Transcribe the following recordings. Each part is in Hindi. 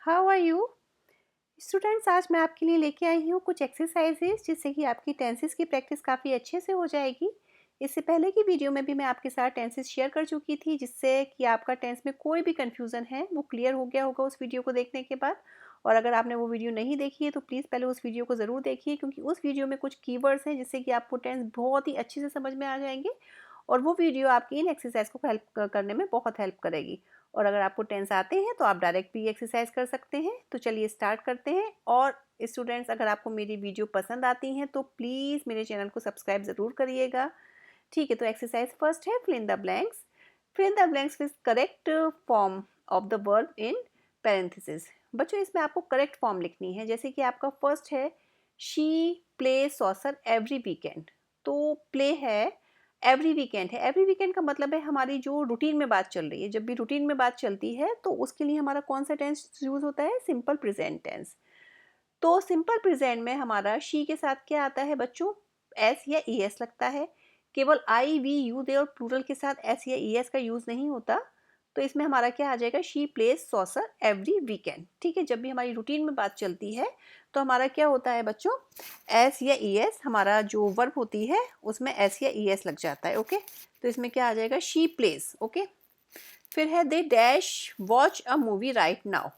How are you students? आज मैं आपके लिए लेके आई हूँ कुछ एक्सरसाइजेज जिससे कि आपकी टेंसेस की प्रैक्टिस काफ़ी अच्छे से हो जाएगी। इससे पहले की वीडियो में भी मैं आपके साथ टेंसेस शेयर कर चुकी थी जिससे कि आपका टेंस में कोई भी कन्फ्यूज़न है वो क्लियर हो गया होगा उस वीडियो को देखने के बाद। और अगर आपने वो वीडियो नहीं देखी है तो प्लीज़ पहले उस वीडियो को ज़रूर देखिए, क्योंकि उस वीडियो में कुछ कीवर्ड्स हैं जिससे कि आपको टेंस बहुत ही अच्छे से समझ में आ जाएंगे। और वो वीडियो आपकी इन एक्सरसाइज को हेल्प करने में बहुत हेल्प करेगी। और अगर आपको टेंस आते हैं तो आप डायरेक्ट भी एक्सरसाइज कर सकते हैं। तो चलिए स्टार्ट करते हैं। और स्टूडेंट्स, अगर आपको मेरी वीडियो पसंद आती हैं तो प्लीज़ मेरे चैनल को सब्सक्राइब ज़रूर करिएगा। ठीक है, तो एक्सरसाइज फर्स्ट है fill in the blanks. Fill in the blanks with correct form of the verb in parenthesis. बच्चों, इसमें आपको करेक्ट फॉर्म लिखनी है। जैसे कि आपका फर्स्ट है she play saucer every weekend. तो प्ले है, एवरी वीकेंड है। एवरी वीकेंड का मतलब है हमारी जो रूटीन में बात चल रही है। जब भी रूटीन में बात चलती है तो उसके लिए हमारा कौन सा टेंस यूज होता है? Simple present tense. तो सिंपल प्रेजेंट में हमारा शी के साथ क्या आता है बच्चों? एस या ई एस लगता है। केवल आई वी यू दे और प्लूरल के साथ एस या ई एस का यूज नहीं होता। तो इसमें हमारा क्या आ जाएगा? She plays saucer every weekend. ठीक है, जब भी हमारी रूटीन में बात चलती है तो हमारा क्या होता है बच्चों? एस या ई एस, हमारा जो वर्ब होती है उसमें एस या ई एस लग जाता है। ओके, तो इसमें क्या आ जाएगा? She plays. ओके, फिर है they dash watch a movie right now.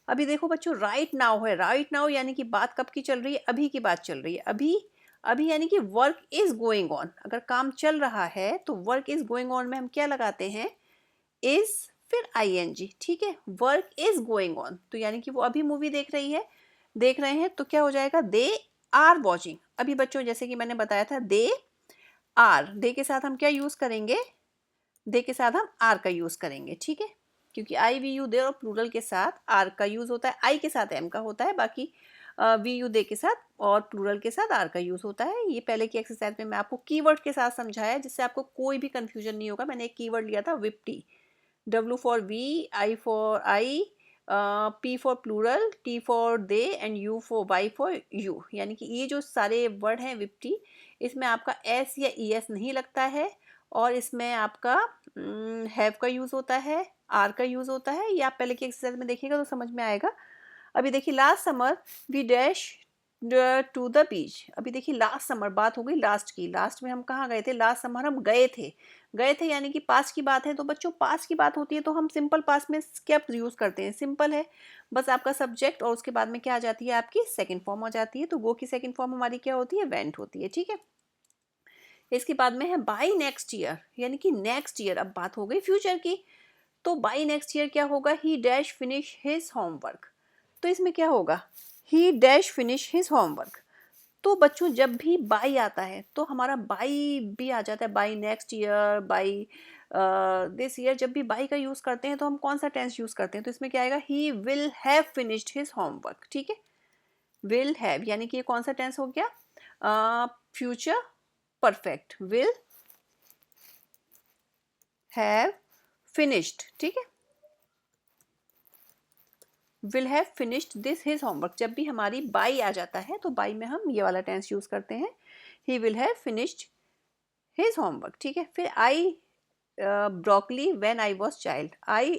अभी देखो बच्चों, राइट नाउ है। राइट नाउ यानी कि बात कब की चल रही है? अभी की बात चल रही है। अभी अभी यानी कि वर्क इज गोइंग ऑन। अगर काम चल रहा है तो वर्क इज गोइंग ऑन में हम क्या लगाते हैं? इज, फिर आई एन जी। ठीक है, वर्क इज गोइंग ऑन तो यानी कि वो अभी मूवी देख रहे हैं। तो क्या हो जाएगा? They are watching. अभी बच्चों जैसे कि मैंने बताया था, दे आर, दे के साथ हम क्या यूज करेंगे? दे के साथ हम आर का यूज करेंगे। ठीक है, क्योंकि आई वी यू दे और प्लूरल के साथ आर का यूज होता है। आई के साथ एम का होता है, बाकी वी यू दे के साथ और प्लूरल के साथ आर का यूज होता है। ये पहले की एक्सरसाइज में मैं आपको कीवर्ड के साथ समझाया जिससे आपको कोई भी कंफ्यूजन नहीं होगा। मैंने एक कीवर्ड लिया था विप्टी। W for we, I for I, P for plural, T for they and U for Y for you। यानी कि ये जो सारे वर्ड हैं विप्टी, इसमें आपका S या ES नहीं लगता है। और इसमें आपका हैव का यूज़ होता है, आर का यूज़ होता है। ये आप पहले की एक्सरसाइज में देखिएगा तो समझ में आएगा। अभी देखिए, last summer we dash to the beach. अभी देखिए, लास्ट समर बात हो गई लास्ट की। लास्ट में हम कहाँ गए थे? लास्ट समर हम गए थे। गए थे यानी कि पास्ट की बात है। तो बच्चों, पास्ट की बात होती है तो हम सिंपल पास्ट में क्या यूज करते हैं? सिंपल है, बस आपका सब्जेक्ट और उसके बाद में क्या आ जाती है? आपकी सेकंड फॉर्म आ जाती है। तो गो की सेकंड फॉर्म हमारी क्या होती है? वेंट होती है। ठीक है, इसके बाद में है बाई नेक्स्ट ईयर, यानी कि नेक्स्ट ईयर। अब बात हो गई फ्यूचर की। तो बाई नेक्स्ट ईयर क्या होगा? ही डैश फिनिश हिज होमवर्क। तो इसमें क्या होगा? ही डैश फिनिश हिज होमवर्क। तो बच्चों, जब भी बाई आता है तो हमारा बाई भी आ जाता है। By next year, by this year. जब भी बाई का यूज करते हैं तो हम कौन सा टेंस यूज करते हैं? तो इसमें क्या आएगा? ही will have finished his homework. ठीक है, विल हैव यानी कि ये कौन सा टेंस हो गया? Future perfect. Will have finished. ठीक है, will have finished this his homework. जब भी हमारी बाई आ जाता है तो बाई में हम ये वाला टेंस यूज करते हैं, he will have finished his homework. ठीक है, फिर I broccoli when I was child. I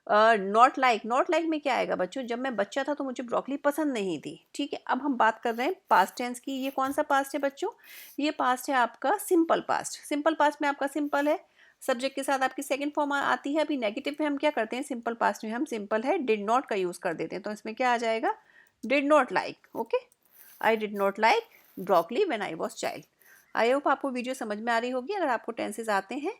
not like. Not like में क्या आएगा बच्चों? जब मैं बच्चा था तो मुझे ब्रोकली पसंद नहीं थी। ठीक है, अब हम बात कर रहे हैं पास्ट टेंस की। ये कौन सा पास्ट है बच्चों? ये पास्ट है आपका सिंपल पास्ट। सिंपल पास्ट में आपका सिंपल है, सब्जेक्ट के साथ आपकी सेकंड फॉर्म आती है। अभी नेगेटिव में हम क्या करते हैं? सिंपल पास्ट में हम सिंपल है डिड नॉट का यूज कर देते हैं। तो इसमें क्या आ जाएगा? Did not like. Okay, I did not like broccoli when I was child. I hope आपको वीडियो समझ में आ रही होगी अगर आपको टेंसेज आते हैं।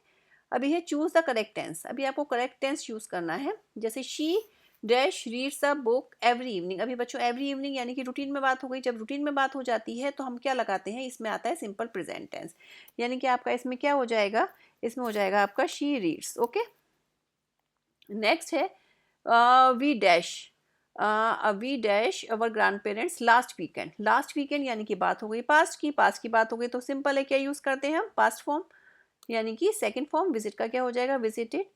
अभी है चूज द करेक्ट टेंस। अभी आपको करेक्ट टेंस यूज करना है। जैसे she dash reads a book every evening. अभी बच्चों, एवरी इवनिंग यानी कि रूटीन में बात हो गई। जब रूटीन में बात हो जाती है तो हम क्या लगाते हैं? इसमें आता है सिंपल प्रेजेंट टेंस। यानी कि आपका इसमें क्या हो जाएगा? इसमें हो जाएगा आपका शी रीड्स। ओके, नेक्स्ट है we dash we dash our grandparents last weekend. Last weekend यानी कि बात हो गई पास्ट की। पास्ट की बात हो गई तो सिंपल है, क्या यूज करते हैं हम? पास्ट फॉर्म, यानी कि सेकंड फॉर्म विजिट का क्या हो जाएगा? विजिटेड।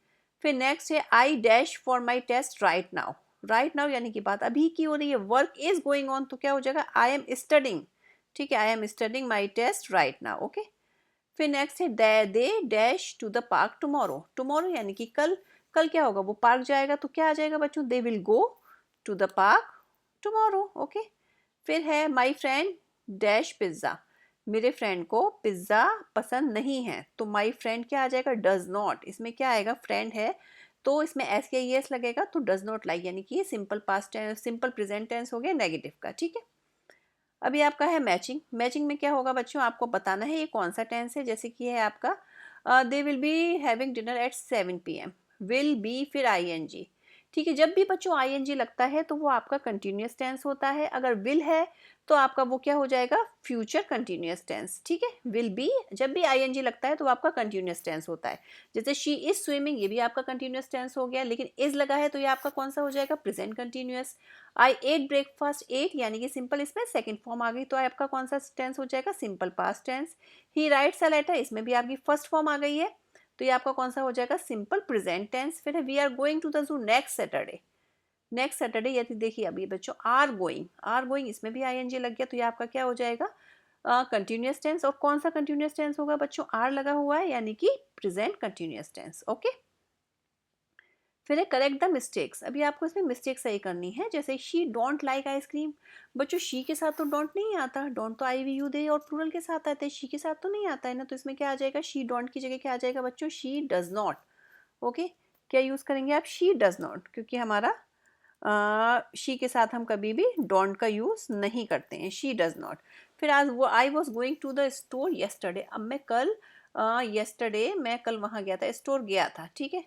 फिर नेक्स्ट है I dash for my test right now. Right now यानी कि बात अभी की हो रही है, वर्क इज गोइंग ऑन। तो क्या हो जाएगा? I am studying. ठीक है, I am studying my test right now. Okay, फिर नेक्स्ट है they dash to the park tomorrow. Tomorrow यानी कि कल। कल क्या होगा? वो पार्क जाएगा। तो क्या आ जाएगा बच्चों? They will go to the park tomorrow. Okay, फिर है माई फ्रेंड डैश पिज्ज़ा, मेरे फ्रेंड को पिज्ज़ा पसंद नहीं है, तो माई फ्रेंड क्या आ जाएगा, डज नॉट। इसमें क्या आएगा, फ्रेंड है तो इसमें एस या एस लगेगा, तो डज नॉट लाइक, यानी कि ये simple past tense, simple present tense हो गया नेगेटिव का। ठीक है, अभी आपका है मैचिंग। मैचिंग में क्या होगा बच्चों, आपको बताना है ये कौन सा टेंस है। जैसे कि है आपका दे will be having dinner eight 7 PM, will be फिर ING। ठीक है, जब भी बच्चों ING लगता है तो वो आपका कंटिन्यूस टेंस होता है। अगर विल है तो आपका वो क्या हो जाएगा, फ्यूचर कंटिन्यूस टेंस। ठीक है, विल बी जब भी ING लगता है तो आपका कंटिन्यूस टेंस होता है। जैसे शी इज स्विमिंग, ये भी आपका कंटिन्यूस टेंस हो गया, लेकिन इज लगा है तो ये आपका कौन सा हो जाएगा, प्रेजेंट कंटिन्यूस। आई एट ब्रेकफास्ट, एट यानी कि सिंपल, इसमें सेकंड फॉर्म आ गई, तो आपका कौन सा टेंस हो जाएगा, simple past tense. He writes a letter, इसमें भी आपकी फर्स्ट फॉर्म आ गई है, तो ये आपका कौन सा हो जाएगा, सिंपल प्रेजेंट टेंस। फिर है we are going to the zoo next Saturday, next Saturday, यदि देखिए अभी बच्चों आर गोइंग, आर गोइंग इसमें भी ING लग गया, तो ये आपका क्या हो जाएगा, कंटिन्यूस टेंस। और कौन सा कंटिन्यूस टेंस होगा बच्चों, आर लगा हुआ है, यानी कि प्रेजेंट कंटिन्यूस टेंस। ओके, फिर है करेक्ट द मिस्टेक्स। अभी आपको इसमें मिस्टेक सही करनी है। जैसे शी डोंट लाइक आइसक्रीम, बच्चों शी के साथ तो डोंट नहीं आता, डोंट तो IVU दे और प्लूरल के साथ आता है, शी के साथ तो नहीं आता है ना, तो इसमें क्या आ जाएगा, शी डोंट की जगह क्या आ जाएगा बच्चों, शी डज नॉट। ओके, क्या यूज करेंगे आप, शी डज नॉट, क्योंकि हमारा शी के साथ हम कभी भी डोंट का यूज नहीं करते हैं, शी डज नॉट। फिर आज वो I was going to the store yesterday, अब मैं कल येस्टरडे मैं कल वहां गया था, स्टोर गया था। ठीक है,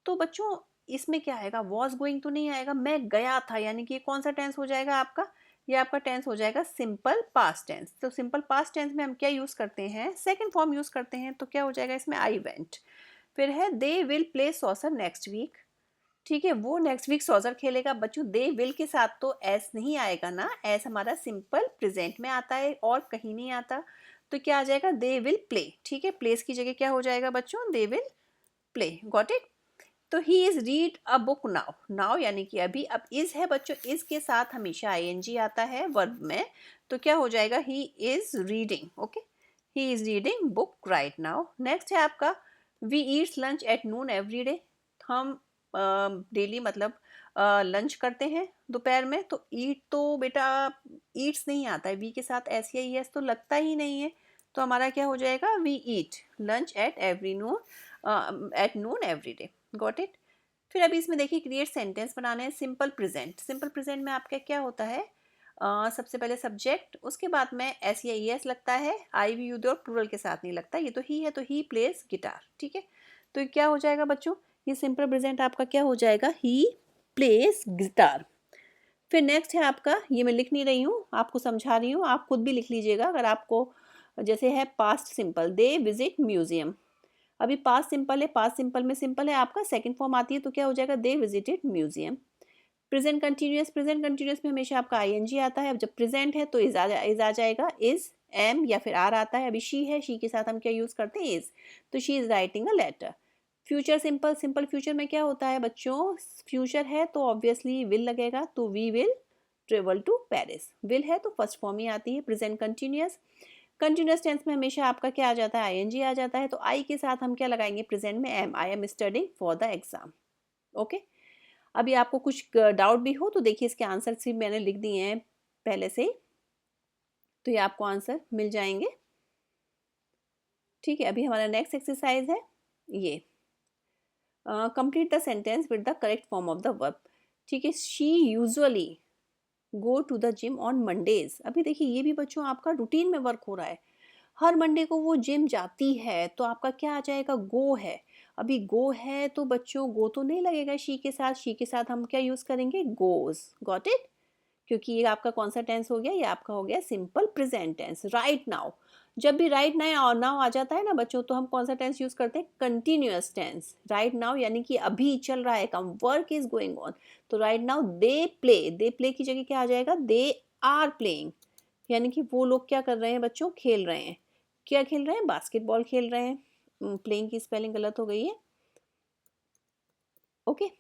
तो बच्चों इसमें क्या आएगा, वॉज गोइंग तो नहीं आएगा, मैं गया था, यानी कि कौन सा टेंस हो जाएगा आपका, ये आपका टेंस हो जाएगा सिंपल पास्ट टेंस। तो सिंपल पास्ट टेंस में हम क्या यूज करते हैं, सेकंड फॉर्म यूज करते हैं, तो क्या हो जाएगा इसमें, आई वेंट। फिर है they will play soccer next week. ठीक है, वो नेक्स्ट वीक सॉसर खेलेगा। बच्चों दे विल के साथ तो एस नहीं आएगा ना, एस हमारा सिंपल प्रेजेंट में आता है और कहीं नहीं आता, तो क्या आ जाएगा, दे विल प्ले। ठीक है, प्लेस की जगह क्या हो जाएगा बच्चों, they will play. Got it. तो he is read a book now, now यानी कि अभी, अब इज है बच्चों, इज के साथ हमेशा ING आता है वर्ब में, तो क्या हो जाएगा, he is reading. Okay, he is reading book right now. Next है आपका we eats lunch at noon every day, हम डेली मतलब लंच करते हैं दोपहर में, तो ईट तो बेटा ईट्स नहीं आता है, वी के साथ एस या एस तो लगता ही नहीं है, तो हमारा क्या हो जाएगा, we eat lunch at every noon at noon every day. Got it. फिर अभी इसमें देखिए क्रिएट सेंटेंस बनाने हैं। सिंपल प्रेजेंट, सिंपल प्रेजेंट में आपका क्या होता है, सबसे पहले सब्जेक्ट, उसके बाद में एस या एस लगता है, IVU दे और प्लूरल के साथ नहीं लगता, ये तो ही है, तो ही प्लेस गिटार। ठीक है, तो क्या हो जाएगा बच्चों, ये सिंपल प्रेजेंट आपका क्या हो जाएगा, ही प्लेस गिटार। फिर नेक्स्ट है आपका, ये मैं लिख नहीं रही हूँ, आपको समझा रही हूँ, आप खुद भी लिख लीजिएगा अगर आपको। जैसे है past simple, they visit museum, अभी पास्ट सिंपल है, पास्ट सिंपल में सिंपल है आपका, सेकंड फॉर्म आती है, तो क्या हो जाएगा, they visited museum. Present continuous, present continuous में हमेशा आपका ING आता है, अब जब प्रेजेंट है तो इज आ जाएगा, इज एम या फिर आर आता है। अभी शी है, शी के साथ हम क्या यूज करते हैं, इज, तो she is writing a letter. Future simple, simple future में क्या होता है बच्चों, फ्यूचर है तो ऑब्वियसली विल लगेगा, तो we will travel to Paris, will है तो फर्स्ट फॉर्म ही आती है। प्रेजेंट कंटिन्यूअस, कंटिन्यूस टेंस में हमेशा आपका क्या आ जाता है, ING आ जाता है, तो आई के साथ हम क्या लगाएंगे, प्रेजेंट में am, I am studying for the exam. Okay, अभी आपको कुछ डाउट भी हो तो देखिए इसके आंसर भी मैंने लिख दिए हैं पहले से ही, तो ये आपको आंसर मिल जाएंगे। ठीक है, अभी हमारा नेक्स्ट एक्सरसाइज है ये, complete the sentence with the correct form of the verb. ठीक है, she usually go to the gym on Mondays, अभी देखिए ये भी बच्चों आपका रूटीन में वर्क हो रहा है, हर मंडे को वो जिम जाती है, तो आपका क्या आ जाएगा, गो है। अभी गो है तो बच्चों गो तो नहीं लगेगा शी के साथ, शी के साथ हम क्या यूज करेंगे, गोज। गॉट इट, क्योंकि ये आपका कौन सा टेंस हो गया, ये आपका हो गया simple present tense. Right now, जब भी राइट नाउ आ जाता है ना बच्चों, तो हम कौन सा टेंस यूज करते हैं, कंटिन्यूअस टेंस। राइट नाउ यानी कि अभी चल रहा है काम, वर्क इज गोइंग ऑन, तो right now they play, they play की जगह क्या आ जाएगा, दे आर प्लेइंग, यानी कि वो लोग क्या कर रहे हैं बच्चों, खेल रहे हैं। क्या खेल रहे हैं, बास्केटबॉल खेल रहे हैं, प्लेइंग की स्पेलिंग गलत हो गई है। ओके,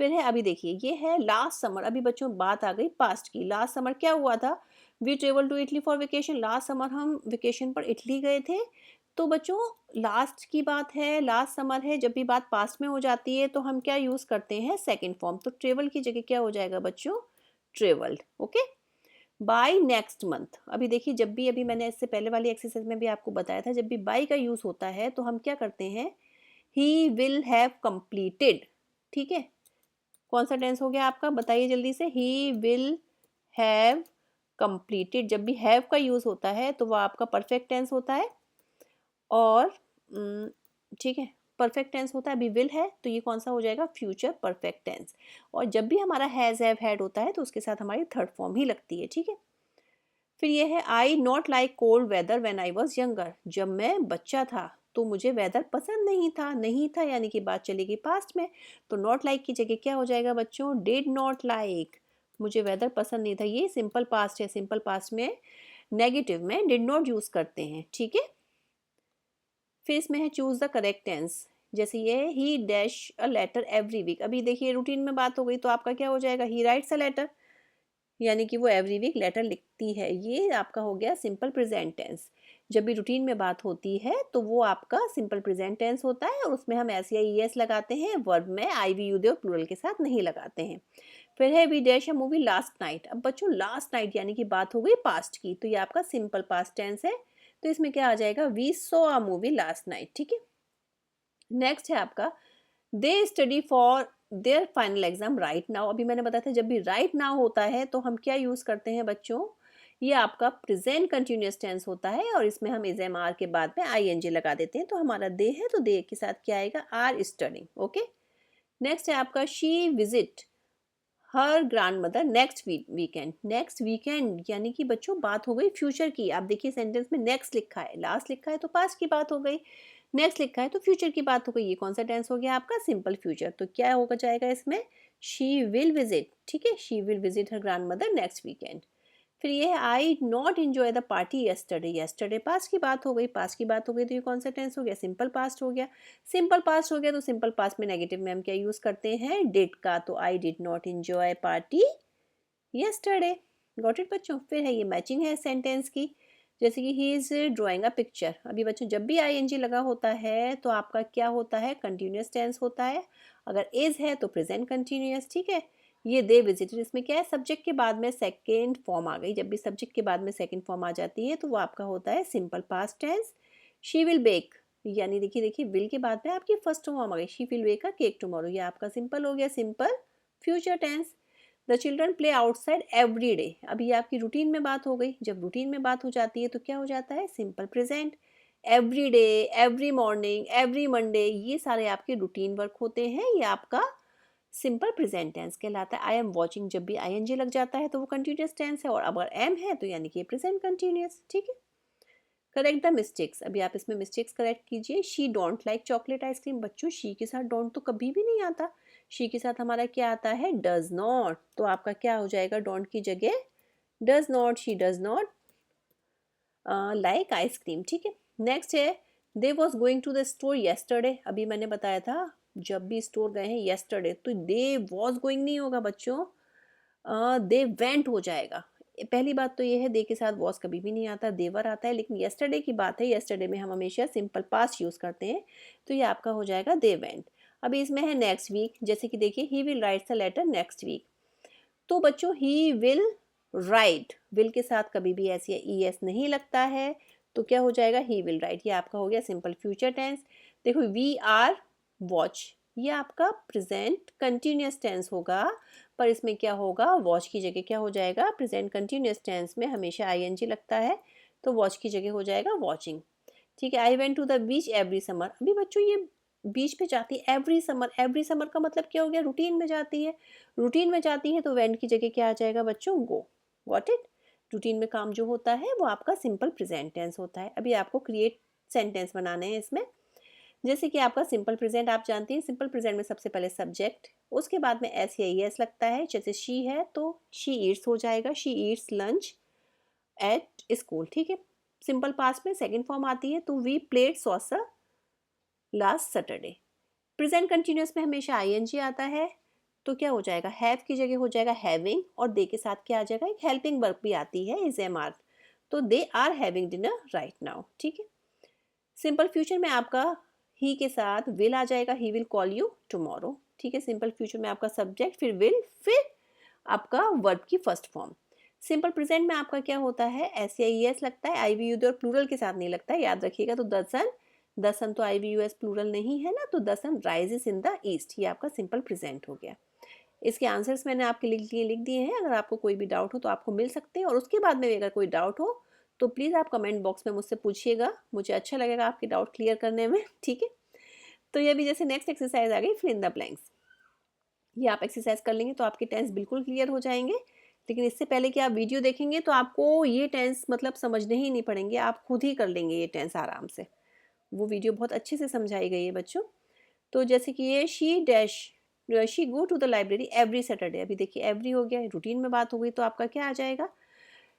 फिर है अभी देखिए ये है लास्ट समर, अभी बच्चों बात आ गई पास्ट की। लास्ट समर क्या हुआ था, we travel to Italy for vacation, last summer हम वेकेशन पर इटली गए थे, तो बच्चों लास्ट की बात है, लास्ट समर है, जब भी बात पास्ट में हो जाती है तो हम क्या यूज़ करते हैं, सेकेंड फॉर्म। तो ट्रेवल की जगह क्या हो जाएगा बच्चों, travelled. Okay, by next month. अभी देखिए, जब भी, अभी मैंने इससे पहले वाली एक्सरसाइज में भी आपको बताया था, जब भी बाय का यूज़ होता है तो हम क्या करते हैं, ही विल हैव कंप्लीटेड। ठीक है, कौन सा टेंस हो गया आपका, बताइए जल्दी से। ही विल हैव कंप्लीटेड, जब भी हैव का यूज़ होता है तो वह आपका परफेक्ट टेंस होता है। और ठीक है, परफेक्ट टेंस होता है, अभी विल है तो ये कौन सा हो जाएगा, फ्यूचर परफेक्ट टेंस। और जब भी हमारा हैज़ हैव हैड होता है तो उसके साथ हमारी थर्ड फॉर्म ही लगती है। ठीक है, फिर ये है I not like cold weather when I was younger. जब मैं बच्चा था तो मुझे वेदर पसंद नहीं था, नहीं था यानी कि बात चलेगी पास्ट में, तो नॉट लाइक की जगह क्या हो जाएगा बच्चों, डिड नॉट लाइक। मुझे वेदर पसंद नहीं था, ये सिंपल पास्ट है, सिंपल पास्ट में नेगेटिव में डिड नॉट यूज करते हैं। ठीक है, फिर इसमें है चूज द करेक्ट टेंस। जैसे ये he dash a letter every week. अभी देखिए रूटीन में बात हो गई तो आपका क्या हो जाएगा, ही राइट्स अ लेटर, यानी कि वो एवरी वीक लेटर लिखती है। ये आपका हो गया सिंपल प्रेजेंट टेंस। जब भी रूटीन में बात होती है तो वो आपका सिंपल प्रेजेंट टेंस होता है और उसमें हम एस या ई एस लगाते हैं, वर्ब में आई वी यू दे और प्लूरल के साथ नहीं लगाते हैं। फिर है we dash a movie last night. अब बच्चों लास्ट नाइट यानी कि बात हो गई पास्ट की, तो ये आपका सिंपल पास्ट टेंस है, तो इसमें क्या आ जाएगा, we saw a movie last night. ठीक है, नेक्स्ट है आपका they study for their final exam right now. अभी मैंने बताया था जब भी राइट नाउ होता है तो हम क्या यूज करते हैं बच्चों, ये आपका प्रेजेंट कंटिन्यूअस टेंस होता है और इसमें हम इज एम आर के बाद में आई एन जी लगा देते हैं। तो हमारा दे है तो दे के साथ क्या आएगा, आर स्टडिंग। ओके, नेक्स्ट है आपका she visit her grandmother next weekend. Next weekend यानी कि बच्चों बात हो गई फ्यूचर की। आप देखिए सेंटेंस में नेक्स्ट लिखा है, लास्ट लिखा है तो पास्ट की बात हो गई, नेक्स्ट लिखा है तो फ्यूचर की बात हो गई। ये कौन सा टेंस हो गया आपका, सिंपल फ्यूचर। तो क्या होगा जाएगा इसमें, शी विल विजिट। ठीक है, she will visit her grandmother next weekend. फिर ये है I not enjoy the party yesterday. Yesterday past की बात हो गई, पास्ट की बात हो गई तो ये कौन सा टेंस हो गया, सिंपल पास्ट हो गया। सिंपल पास्ट हो गया तो सिंपल पास्ट में नेगेटिव में हम क्या यूज करते हैं, डिड का, तो I did not enjoy party yesterday. Got it बच्चों। फिर है ये मैचिंग है सेंटेंस की, जैसे कि he is drawing a picture. अभी बच्चों जब भी आई एन जी लगा होता है तो आपका क्या होता है, कंटिन्यूस टेंस होता है। अगर इज है तो प्रेजेंट कंटिन्यूस। ठीक है, ये दे विजिटेड, इसमें क्या है, सब्जेक्ट के बाद में सेकेंड फॉर्म आ गई। जब भी सब्जेक्ट के बाद में सेकेंड फॉर्म आ जाती है तो वो आपका होता है simple past tense. She will bake, यानी देखिए देखिए विल के बाद में आपकी फर्स्ट फॉर्म आ गई, she will bake a cake tomorrow. ये आपका सिंपल हो गया, simple future tense. The children play outside every day. अभी आपकी रूटीन में बात हो गई, जब रूटीन में बात हो जाती है तो क्या हो जाता है, simple present. Every day, every morning, every Monday, ये सारे आपके रूटीन वर्क होते हैं, ये आपका सिंपल प्रेजेंट टेंस कहलाता है। आई एम वॉचिंग, जब भी आई एन जी लग जाता है तो वो कंटिन्यूस टेंस है, और अगर एम है तो यानी कि प्रेजेंट कंटिन्यूस। ठीक है, करेक्ट द मिस्टेक्स। अभी आप इसमें मिस्टेक्स करेक्ट कीजिए। She don't like chocolate ice cream. बच्चों शी के साथ डोंट तो कभी भी नहीं आता, शी के साथ हमारा क्या आता है, डज नॉट। तो आपका क्या हो जाएगा, डोंट की जगह does not, she does not like ice cream. ठीक है, नेक्स्ट है they was going to the store yesterday. अभी मैंने बताया था जब भी स्टोर गए हैं येस्टरडे तो दे वॉज गोइंग नहीं होगा बच्चों, दे वेंट हो जाएगा। पहली बात तो ये है दे के साथ वॉज कभी भी नहीं आता, देवर आता है। लेकिन येस्टरडे की बात है, येस्टरडे में हम हमेशा सिंपल पास्ट यूज करते हैं, तो ये आपका हो जाएगा दे वेंट। अभी इसमें है नेक्स्ट वीक, जैसे कि देखिए he will write the letter next week. तो बच्चों ही विल राइट, विल के साथ कभी भी एस या ई एस नहीं लगता है, तो क्या हो जाएगा, ही विल राइट। ये आपका हो गया सिंपल फ्यूचर टेंस। देखो वी आर वॉच, ये आपका प्रेजेंट कंटिन्यूस टेंस होगा, पर इसमें क्या होगा, वॉच की जगह क्या हो जाएगा, प्रेजेंट कंटिन्यूस टेंस में हमेशा आई एन जी लगता है, तो वॉच की जगह हो जाएगा वॉचिंग। ठीक है, I went to the beach every summer. अभी बच्चों ये बीच पे जाती है एवरी समर, एवरी समर का मतलब क्या हो गया, रूटीन में जाती है। रूटीन में जाती है तो वेंट की जगह क्या आ जाएगा बच्चों, गो। Got it. रूटीन में काम जो होता है वो आपका सिंपल प्रेजेंट टेंस होता है। अभी आपको क्रिएट सेंटेंस बनाने हैं इसमें, जैसे कि आपका सिंपल प्रेजेंट आप जानते हैं, सिंपल प्रेजेंट में सबसे पहले सब्जेक्ट, उसके बाद में एस या ई एस लगता है। जैसे शी है तो शी ईट्स हो जाएगा, she eats lunch at school. ठीक है, सिंपल पास्ट में सेकेंड फॉर्म आती है तो we played soccer last Saturday. Present continuous में हमेशा आई एन जी आता है, तो क्या हो जाएगा, हैव की जगह हो जाएगा हैविंग, और दे के साथ क्या आ जाएगा, एक हेल्पिंग वर्ब भी आती है, इज एम आर। तो they are having dinner right now. ठीक है, सिंपल फ्यूचर में आपका ही के साथ विल आ जाएगा, he will call you tomorrow, ठीक है। सिंपल फ्यूचर में आपका सब्जेक्ट, फिर विल, फिर आपका वर्ब की फर्स्ट फॉर्म। सिंपल प्रेजेंट में आपका क्या होता है, एस या ई एस लगता है, आई वी यू और प्लूरल के साथ नहीं लगता है, याद रखिएगा। तो द सन तो I we you s plural नहीं है ना, तो the sun rises in the east, ये आपका सिंपल प्रेजेंट हो गया। इसके आंसर्स मैंने आपके लिए लिख दिए हैं, अगर आपको कोई भी डाउट हो तो आपको मिल सकते हैं। और उसके बाद में अगर कोई डाउट हो तो प्लीज़ आप कमेंट बॉक्स में मुझसे पूछिएगा, मुझे अच्छा लगेगा आपके डाउट क्लियर करने में, ठीक है। तो ये भी जैसे नेक्स्ट एक्सरसाइज आ गई, फिल इन द ब्लैंक्स। ये आप एक्सरसाइज कर लेंगे तो आपके टेंस बिल्कुल क्लियर हो जाएंगे। लेकिन इससे पहले कि आप वीडियो देखेंगे तो आपको ये टेंस मतलब समझने ही नहीं पड़ेंगे, आप खुद ही कर लेंगे ये टेंस आराम से। वो वीडियो बहुत अच्छे से समझाई गई है बच्चों। तो जैसे कि ये she go to the library every Saturday, अभी देखिए एवरी हो गया, रूटीन में बात हो गई, तो आपका क्या आ जाएगा,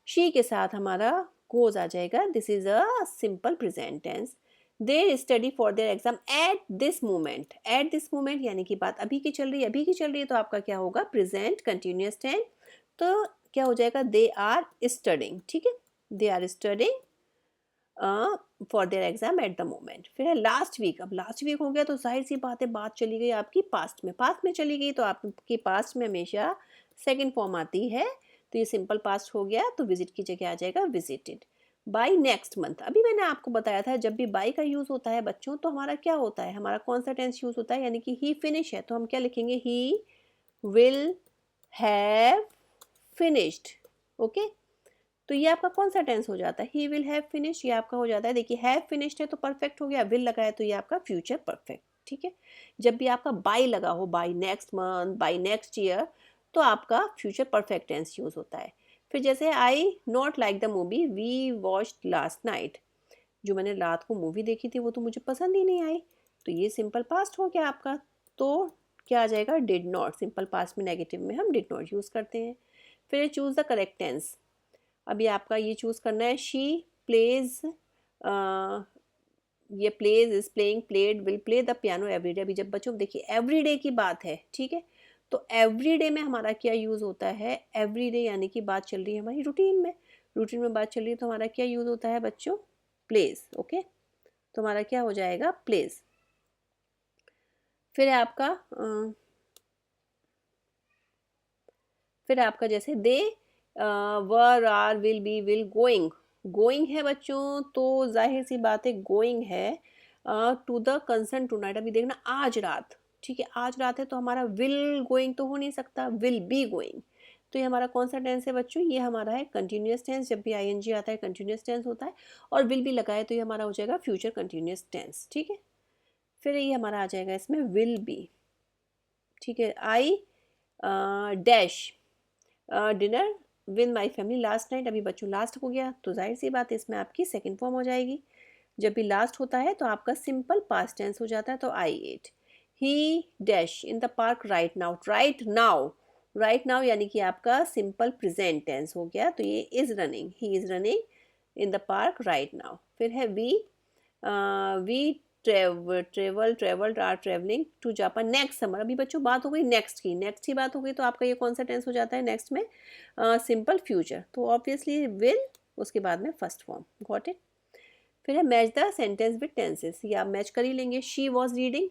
शी के साथ हमारा गोज आ जाएगा। This is a simple present tense. They study for their exam at this moment, at this moment यानी कि बात अभी की चल रही है, अभी की चल रही है, तो आपका क्या होगा, प्रेजेंट कंटिन्यूअस टेंस। तो क्या हो जाएगा, दे आर स्टडिंग, ठीक है, they are studying for their exam at the moment. फिर है लास्ट वीक, अब लास्ट वीक हो गया तो जाहिर सी बात है, बात चली गई आपकी पास्ट में, पास्ट में चली गई तो आपकी पास्ट में हमेशा सेकेंड फॉर्म आती है, तो ये सिंपल पास्ट हो गया, तो विजिट की जगह आ जाएगा विजिटेड। बाई नेक्स्ट मंथ, अभी मैंने आपको बताया था जब भी बाई का यूज़ होता है बच्चों तो हमारा क्या होता है, हमारा कौन सा टेंस यूज़ होता है, यानी कि ही फिनिश है तो हम क्या लिखेंगे, ही विल हैव फिनिश्ड, ओके। तो ये आपका कौन सा टेंस हो जाता है, ही विल हैव फिनिश, ये आपका हो जाता है, देखिए हैव फिनिश्ड है तो परफेक्ट हो गया, विल लगा है तो ये आपका फ्यूचर परफेक्ट, ठीक है। जब भी आपका बाय लगा हो, by next month, by next year, तो आपका फ्यूचर परफेक्ट टेंस यूज होता है। फिर जैसे I not like the movie we watched last night, जो मैंने रात को मूवी देखी थी वो तो मुझे पसंद ही नहीं आई, तो ये सिंपल पास्ट हो गया आपका। तो क्या आ जाएगा, डिड नॉट, सिंपल पास्ट में नेगेटिव में हम डिड नॉट यूज़ करते हैं। फिर चूज द करेक्ट टेंस, अभी आपका ये चूज़ करना है, शी प्लेज, ये plays, is playing, played, will play the piano everyday. अभी जब बच्चों देखिए एवरीडे की बात है, ठीक है, तो एवरीडे में हमारा क्या यूज़ होता है, एवरीडे यानी कि बात चल रही है हमारी रूटीन में, रूटीन में बात चल रही है तो हमारा क्या यूज़ होता है बच्चों, प्लेज, ओके। तो हमारा क्या हो जाएगा, प्लेज। फिर है आपका फिर आपका जैसे they were are will be will going, going है बच्चों तो जाहिर सी बात है गोइंग है to the concern tonight, अभी देखना आज रात, ठीक है, आज रात है तो हमारा विल गोइंग तो हो नहीं सकता, विल बी गोइंग। तो ये हमारा कौन सा टेंस है बच्चों, ये हमारा है कंटिन्यूअस टेंस, जब भी आईएनजी आता है कंटिन्यूअस टेंस होता है, और विल भी लगाए तो ये हमारा हो जाएगा फ्यूचर कंटिन्यूअस टेंस, ठीक है। फिर ये हमारा आ जाएगा इसमें विल बी, ठीक है। I dash dinner with my family last night, अभी बच्चों लास्ट हो गया तो जाहिर सी बात है इसमें आपकी सेकेंड फॉर्म हो जाएगी। जब भी लास्ट होता है तो आपका सिंपल पास्ट टेंस हो जाता है, तो I ate, he dash in the park right now, right now, right now यानी कि आपका सिंपल प्रेजेंट टेंस हो गया, तो ये is running, he is running in the park right now. फिर है we travelled are travelling to Japan next summer, अभी बच्चों बात हो गई नेक्स्ट की, नेक्स्ट की बात हो गई तो आपका ये कौन सा टेंस हो जाता है नेक्स्ट में, सिंपल फ्यूचर, तो ऑब्वियसली विल, उसके बाद में फर्स्ट फॉर्म, गॉट इट। फिर है match the sentence with tenses, ये आप मैच कर ही लेंगे, शी वॉज रीडिंग,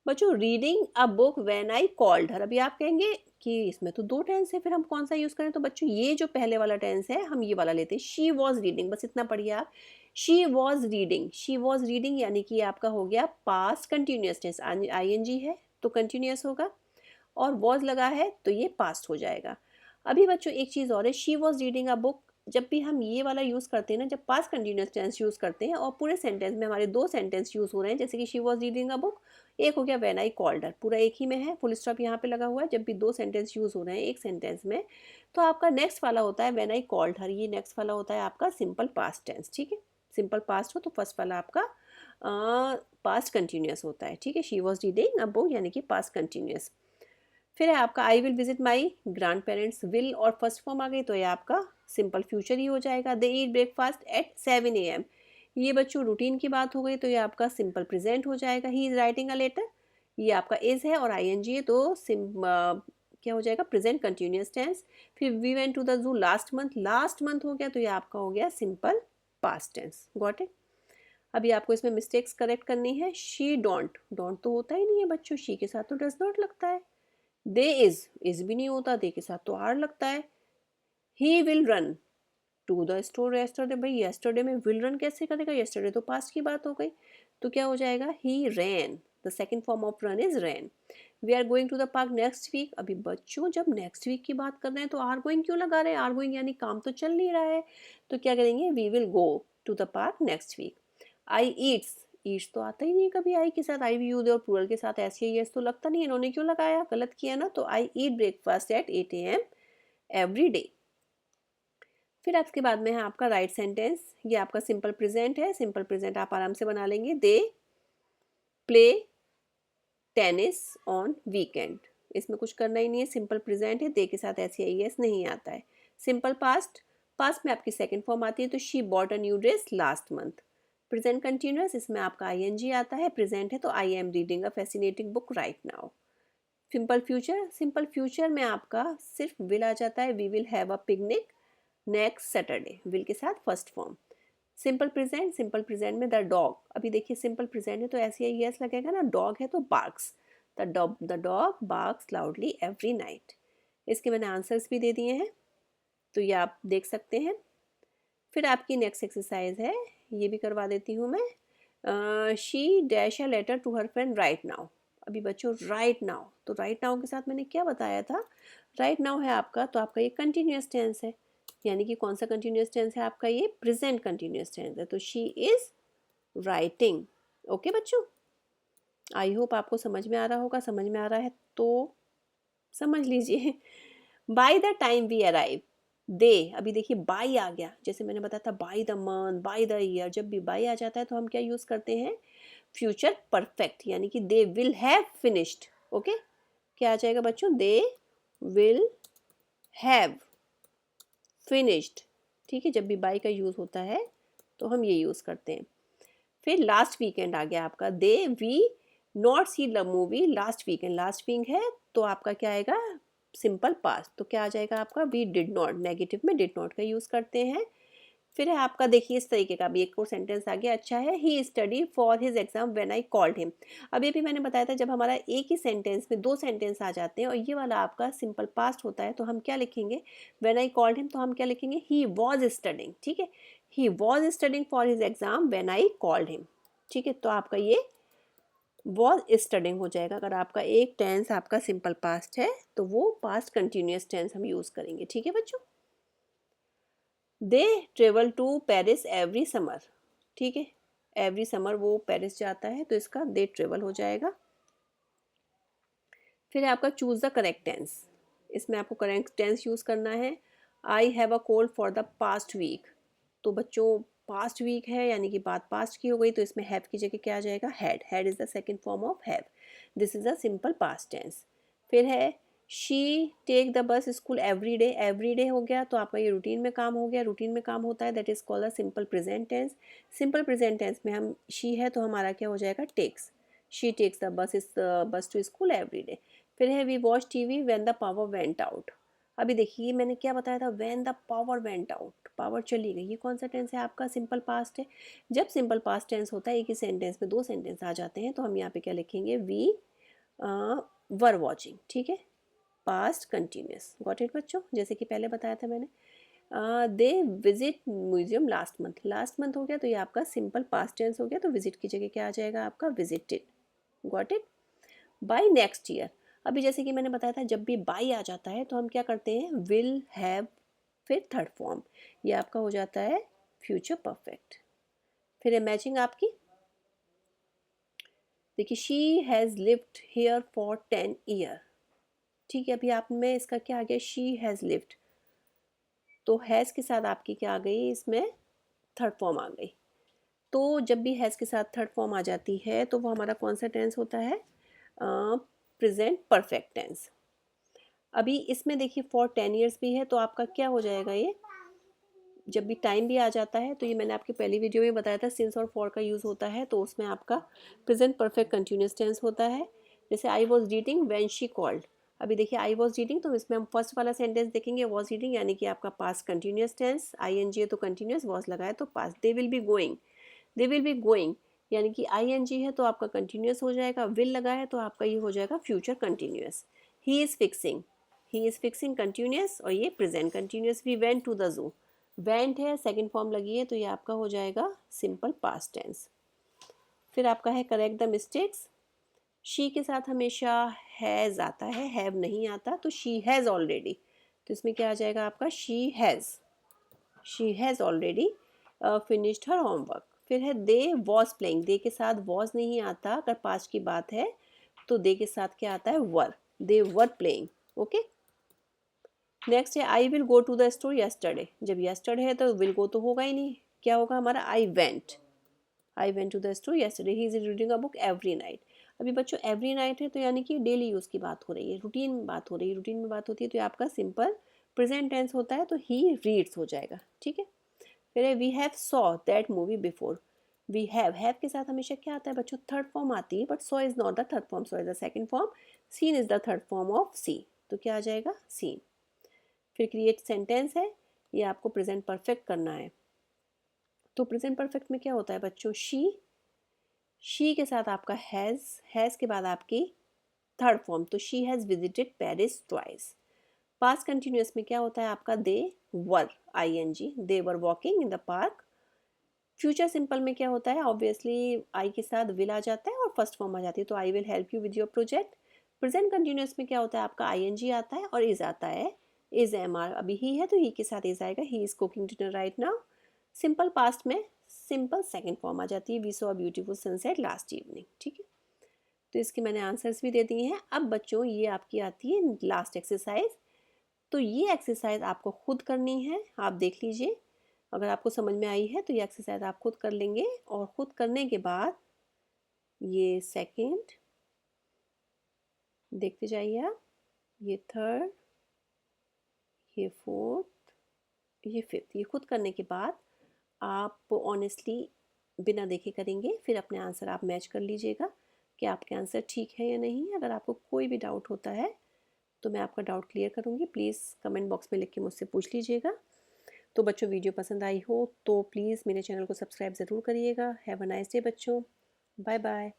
बच्चों reading a book when I called her, अभी आप कहेंगे कि इसमें तो दो टेंस है फिर हम कौन सा यूज़ करें, तो बच्चों ये जो पहले वाला टेंस है हम ये वाला लेते हैं, शी वॉज रीडिंग, बस इतना पढ़िए आप, she was reading, she was reading यानी कि आपका हो गया पास्ट कंटिन्यूअस टेंस, आईएनजी है तो कंटिन्यूअस होगा, और वॉज लगा है तो ये पास्ट हो जाएगा। अभी बच्चों एक चीज़ और है, she was reading a book, जब भी हम ये वाला यूज़ करते हैं ना, जब पास्ट कंटिन्यूअस टेंस यूज़ करते हैं और पूरे सेंटेंस में हमारे दो सेंटेंस यूज़ हो रहे हैं, जैसे कि she was reading a book, एक हो गया व्हेन आई कॉल्ड हर, पूरा एक ही में है, फुल स्टॉप यहाँ पे लगा हुआ है, जब भी दो सेंटेंस यूज़ हो रहे हैं एक सेंटेंस में तो आपका नेक्स्ट वाला होता है व्हेन आई कॉल्ड हर, ये नेक्स्ट वाला होता है आपका सिंपल पास्ट टेंस, ठीक है। सिंपल पास्ट हो तो फर्स्ट वाला आपका पास्ट कंटिन्यूअस होता है, ठीक है, she was reading a book यानी कि पास्ट कंटिन्यूअस। फिर है आपका I will visit my grand parents, will और फर्स्ट फॉर्म आ गई तो ये आपका सिंपल फ्यूचर ही हो जाएगा, दे ईट ब्रेकफास्ट एट 7 AM, ये बच्चों रूटीन की बात हो गई तो ये आपका सिंपल प्रेजेंट हो जाएगा, he is writing a letter, ये आपका इज है और आईएनजी है तो क्या हो जाएगा, प्रेजेंट कंटिन्यूअस टेंस। फिर we went to the zoo last month, last month हो गया तो ये आपका हो गया simple past tense, got it. अभी आपको इसमें मिस्टेक्स करेक्ट करनी है। शी डोंट, डोंट तो होता ही नहीं है बच्चों, शी के साथ तो डज नॉट लगता है। दे इज भी नहीं होता, दे के साथ तो आर लगता है। He will run to the store yesterday, भाई येस्टरडे में विल रन कैसे करेगा, येस्टरडे तो पास्ट की बात हो गई। तो क्या हो जाएगा, he ran, the second form of run is ran. We are going to the park next week, अभी बच्चों जब नेक्स्ट वीक की बात कर रहे हैं तो आर गोइंग क्यों लगा रहे हैं, आर गोइंग यानी काम तो चल नहीं रहा है, तो क्या करेंगे, we will go to the park next week. I eats, eats तो आता ही नहीं कभी आई के साथ, आई वी यूज और प्लूरल के साथ ऐसे ही तो लगता नहीं, इन्होंने क्यों लगाया, गलत किया ना। तो I eat breakfast at 8 AM every day. फिर आपके बाद में है आपका राइट सेंटेंस, ये आपका सिंपल प्रेजेंट है। सिंपल प्रेजेंट आप आराम से बना लेंगे। They play tennis on weekend, इसमें कुछ करना ही नहीं है, सिंपल प्रेजेंट है, दे के साथ ऐसी आई एस नहीं आता है। सिंपल पास्ट, पास्ट में आपकी सेकंड फॉर्म आती है, तो she bought a new dress last month. Present continuous, इसमें आपका आई आता है, प्रेजेंट है तो I am reading a fascinating book right now. Simple future, simple future में आपका सिर्फ विल आ जाता है, we will have a picnic next Saturday, will के साथ first form. Simple present, simple present में द डॉग, अभी देखिए सिंपल प्रेजेंट है तो ऐसे ही यस लगेगा ना, डॉग है तो barks, the dog barks loudly every night. इसके मैंने आंसर्स भी दे दिए हैं, तो ये आप देख सकते हैं। फिर आपकी नेक्स्ट एक्सरसाइज है, ये भी करवा देती हूँ मैं। She dash a letter to her friend right now, अभी बच्चों राइट नाउ, तो राइट नाउ के साथ मैंने क्या बताया था, राइट नाउ है आपका, तो आपका ये कंटिन्यूअस टेंस है, यानी कि कौन सा कंटिन्यूअस टेंस है आपका, ये प्रेजेंट कंटिन्यूअस टेंस है, तो शी इज राइटिंग। ओके बच्चों, आई होप आपको समझ में आ रहा होगा, समझ में आ रहा है तो समझ लीजिए। By the time we arrive, they, अभी देखिए बाई आ गया, जैसे मैंने बताया था by the month, by the year, जब भी बाई आ जाता है तो हम क्या यूज करते हैं, फ्यूचर परफेक्ट, यानी कि they will have finished. Okay, क्या आ जाएगा बच्चों, दे विल हैव फिनिश्ड। ठीक है, जब भी बाई का यूज होता है तो हम ये यूज करते हैं। फिर लास्ट वीकेंड आ गया आपका, they we not see the movie last weekend, last week है तो आपका क्या आएगा, सिंपल पास्ट, तो क्या आ जाएगा आपका, वी डिड नॉट, नेगेटिव में डिड नॉट का यूज करते हैं। फिर है आपका, देखिए इस तरीके का भी एक और सेंटेंस आ गया, अच्छा है, he study for his exam when I called him. अभी भी मैंने बताया था, जब हमारा एक ही सेंटेंस में दो सेंटेंस आ जाते हैं और ये वाला आपका सिंपल पास्ट होता है, तो हम क्या लिखेंगे, व्हेन आई कॉल्ड हिम, तो हम क्या लिखेंगे, ही वॉज स्टडिंग। ठीक है, he was studying for his exam when I called him. ठीक है, तो आपका ये वॉज स्टडिंग हो जाएगा। अगर आपका एक टेंस आपका सिंपल पास्ट है तो वो पास्ट कंटिन्यूअस टेंस हम यूज करेंगे। ठीक है बच्चों, they travel to Paris every summer. ठीक है, एवरी समर वो पेरिस जाता है, तो इसका दे ट्रेवल हो जाएगा। फिर है आपका चूज द करेक्ट टेंस, इसमें आपको करेक्ट टेंस यूज करना है। I have a cold for the past week, तो बच्चों पास्ट वीक है यानी कि बात पास्ट की हो गई, तो इसमें हैव की जगह क्या आ जाएगा, had, had is the second form of have, this is a simple past tense. फिर है she take the bus school every day हो गया, तो आपका ये रूटीन में काम हो गया, रूटीन में काम होता है, that is called a simple present tense. Simple present tense में हम शी है तो हमारा क्या हो जाएगा, takes, she takes the bus to school every day. फिर है we watch TV when the power went out, अभी देखिए मैंने क्या बताया था, when the power went out, power चली गई, ये कौन सा टेंस है आपका, सिंपल पास्ट है। जब सिंपल पास्ट टेंस होता है, एक ही सेंटेंस में दो सेंटेंस आ जाते हैं, तो हम यहाँ पे क्या लिखेंगे, वी वर वॉचिंग। ठीक है, पास्ट कंटिन्यूस, गॉट इट बच्चों, जैसे कि पहले बताया था मैंने। They visit museum last month हो गया, तो ये आपका सिंपल पास्ट टेंस हो गया, तो विजिट की जगह क्या आ जाएगा आपका, visited, got it. By next year, अभी जैसे कि मैंने बताया था, जब भी बाई आ जाता है तो हम क्या करते हैं, विल हैव, फिर थर्ड फॉर्म, ये आपका हो जाता है फ्यूचर परफेक्ट। फिर मैचिंग आपकी, देखिए she has lived here for 10 year. ठीक है, अभी आप में इसका क्या आ गया, शी हैज़ लिव्ड, तो हैज़ के साथ आपकी क्या आ गई, इसमें थर्ड फॉर्म आ गई। तो जब भी हैज़ के साथ थर्ड फॉर्म आ जाती है तो वो हमारा कौन सा टेंस होता है, प्रेजेंट परफेक्ट टेंस। अभी इसमें देखिए फॉर 10 ईयर्स भी है, तो आपका क्या हो जाएगा, ये जब भी टाइम भी आ जाता है, तो ये मैंने आपकी पहली वीडियो में बताया था, सिंस और फॉर का यूज़ होता है, तो उसमें आपका प्रेजेंट परफेक्ट कंटिन्यूस टेंस होता है। जैसे I was reading when she called, अभी देखिए आई वॉज रीडिंग, तो इसमें हम फर्स्ट वाला सेंटेंस देखेंगे, वॉज रीडिंग यानी कि आपका past continuous tense, I N G है तो कंटिन्यूस, वॉज लगाए तो past. They will be going, they will be going, यानी कि ING है तो आपका कंटिन्यूस हो जाएगा, विल लगा है तो आपका ये हो जाएगा future continuous. He is fixing, he is fixing continuous, और ये present continuous. We went to the zoo, went है सेकेंड फॉर्म लगी है तो ये आपका हो जाएगा सिंपल पास्ट टेंस। फिर आपका है करेक्ट द मिस्टेक्स। शी के साथ हमेशा हैज़ आता है, हैव नहीं आता, तो शी हैज़ ऑलरेडी, तो इसमें क्या आ जाएगा आपका she has already finished her homework. फिर है दे वॉज प्लेइंग, दे के साथ वॉज नहीं आता, अगर पास्ट की बात है तो दे के साथ क्या आता है were, they were playing. Okay, next है I will go to the store yesterday, जब यस्टरडे है तो विल गो तो होगा ही नहीं, क्या होगा हमारा I went to the store yesterday, he is reading a book every night. अभी बच्चों एवरी नाइट है तो यानी कि डेली यूज़ की बात हो रही है, रूटीन में बात हो रही है, रूटीन में बात होती है तो ये आपका सिंपल प्रेजेंट टेंस होता है, तो ही रीड्स हो जाएगा। ठीक है, फिर है we have saw that movie before. We have के साथ हमेशा क्या आता है बच्चों, थर्ड फॉर्म आती है, but saw is not the third form, saw is the second form, seen is the third form of see, तो क्या आ जाएगा सीन। फिर क्रिएट सेंटेंस है, ये आपको प्रेजेंट परफेक्ट करना है, तो प्रेजेंट परफेक्ट में क्या होता है बच्चों, शी के साथ आपका हैज़ के बाद आपकी थर्ड फॉर्म, तो she has visited Paris twice. Past continuous में क्या होता है आपका, दे वर ING, they were walking in the park. Future simple में क्या होता है, ऑब्वियसली आई के साथ विल आ जाता है और फर्स्ट फॉर्म आ जाती है, तो I will help you with your project. Present continuous में क्या होता है आपका, ING आता है और इज आता है, इज MR, अभी ही है तो ही के साथ इज आएगा, he is cooking dinner right now. Simple past में सिंपल सेकंड फॉर्म आ जाती है, we saw a beautiful sunset last evening. ठीक है, तो इसके मैंने आंसर्स भी दे दिए हैं। अब बच्चों ये आपकी आती है लास्ट एक्सरसाइज, तो ये एक्सरसाइज आपको खुद करनी है, आप देख लीजिए, अगर आपको समझ में आई है तो ये एक्सरसाइज आप खुद कर लेंगे, और खुद करने के बाद ये सेकंड देखते जाइए आप, ये थर्ड, ये फोर्थ, ये फिफ्थ, ये खुद करने के बाद आप ऑनेस्टली बिना देखे करेंगे, फिर अपने आंसर आप मैच कर लीजिएगा कि आपके आंसर ठीक है या नहीं। अगर आपको कोई भी डाउट होता है तो मैं आपका डाउट क्लियर करूँगी, प्लीज़ कमेंट बॉक्स में लिख के मुझसे पूछ लीजिएगा। तो बच्चों वीडियो पसंद आई हो तो प्लीज़ मेरे चैनल को सब्सक्राइब ज़रूर करिएगा। हैव अ नाइस डे बच्चों, बाय बाय।